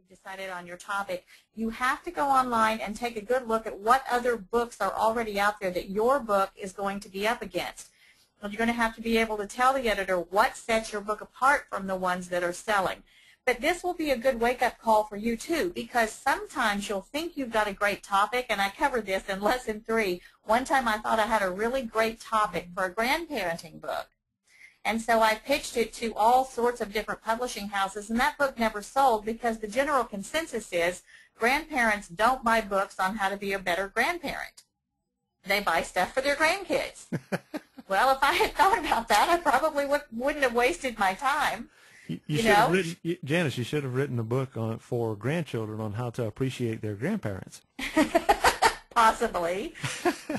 decided on your topic, you have to go online and take a good look at what other books are already out there that your book is going to be up against. You're going to have to be able to tell the editor what sets your book apart from the ones that are selling. But this will be a good wake-up call for you, too, because sometimes you'll think you've got a great topic, and I covered this in Lesson 3. One time I thought I had a really great topic for a grandparenting book. And so I pitched it to all sorts of different publishing houses, and that book never sold because the general consensus is grandparents don't buy books on how to be a better grandparent. They buy stuff for their grandkids. Well, if I had thought about that, I probably wouldn't have wasted my time. You should have written, Janice, you should have written a book for grandchildren on how to appreciate their grandparents. Possibly.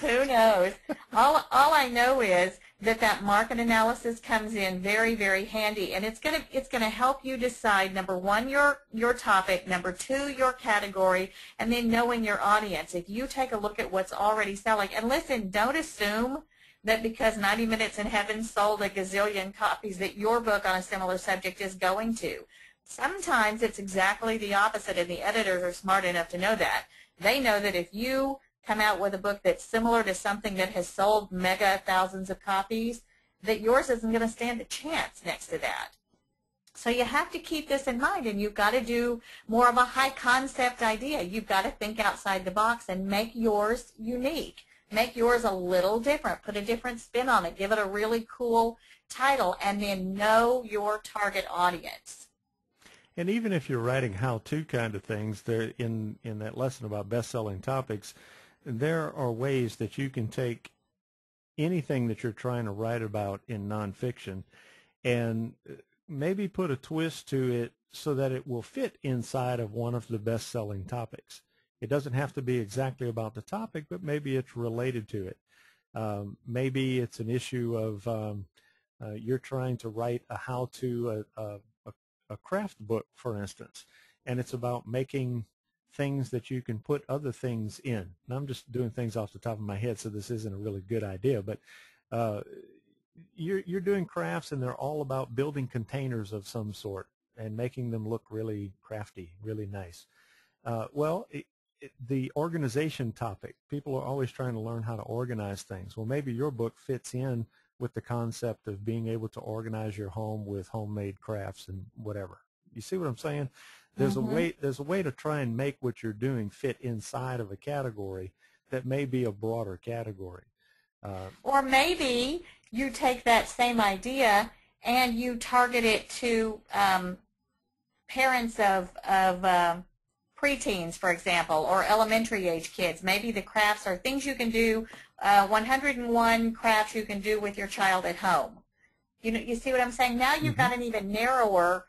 Who knows? All I know is that market analysis comes in very, very handy, and it's gonna help you decide, number one, your topic, number two, your category, and then knowing your audience. If you take a look at what's already selling, and listen, don't assume that because 90 Minutes in Heaven sold a gazillion copies that your book on a similar subject is going to. Sometimes it's exactly the opposite, and the editors are smart enough to know that. They know that if you come out with a book that's similar to something that has sold mega thousands of copies, that yours isn't going to stand a chance next to that. So you have to keep this in mind, and you've got to do more of a high concept idea. You've got to think outside the box and make yours unique. Make yours a little different. Put a different spin on it. Give it a really cool title, and then know your target audience. And even if you're writing how-to kind of things, there in that lesson about best-selling topics, there are ways that you can take anything that you're trying to write about in nonfiction and maybe put a twist to it so that it will fit inside of one of the best-selling topics. It doesn't have to be exactly about the topic, but maybe it's related to it. Maybe it's an issue of you're trying to write a how-to, a craft book, for instance, and it's about making things that you can put other things in. And I'm just doing things off the top of my head, so this isn't a really good idea, but you're doing crafts, and they're all about building containers of some sort and making them look really crafty, really nice. The organization topic, people are always trying to learn how to organize things. Well, maybe your book fits in with the concept of being able to organize your home with homemade crafts and whatever. You see what I'm saying? There's a way to try and make what you're doing fit inside of a category that may be a broader category. Or maybe you take that same idea and you target it to parents of preteens, for example, or elementary age kids. Maybe the crafts are things you can do, 101 crafts you can do with your child at home. You see what I'm saying? Now you've got an even narrower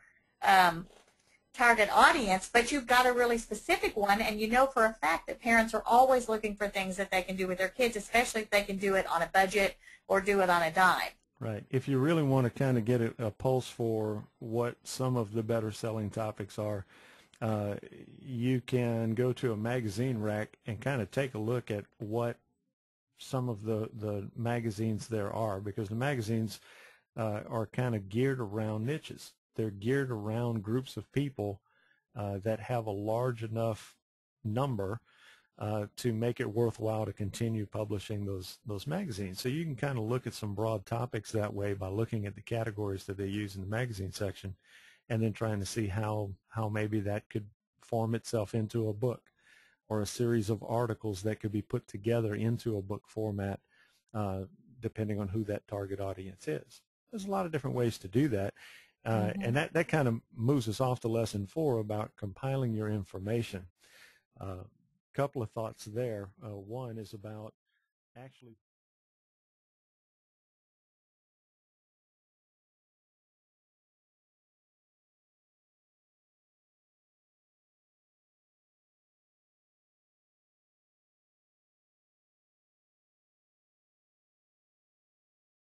target audience, but you've got a really specific one, and you know for a fact that parents are always looking for things that they can do with their kids, especially if they can do it on a budget or do it on a dime. Right. If you really want to kind of get a pulse for what some of the better selling topics are, you can go to a magazine rack and kind of take a look at what some of the magazines there are, because the magazines are kind of geared around niches. They're geared around groups of people that have a large enough number to make it worthwhile to continue publishing those magazines. So you can kind of look at some broad topics that way by looking at the categories that they use in the magazine section, and then trying to see how maybe that could form itself into a book or a series of articles that could be put together into a book format, depending on who that target audience is. There's a lot of different ways to do that. And that kind of moves us off to Lesson 4 about compiling your information. Couple of thoughts there. One is about actually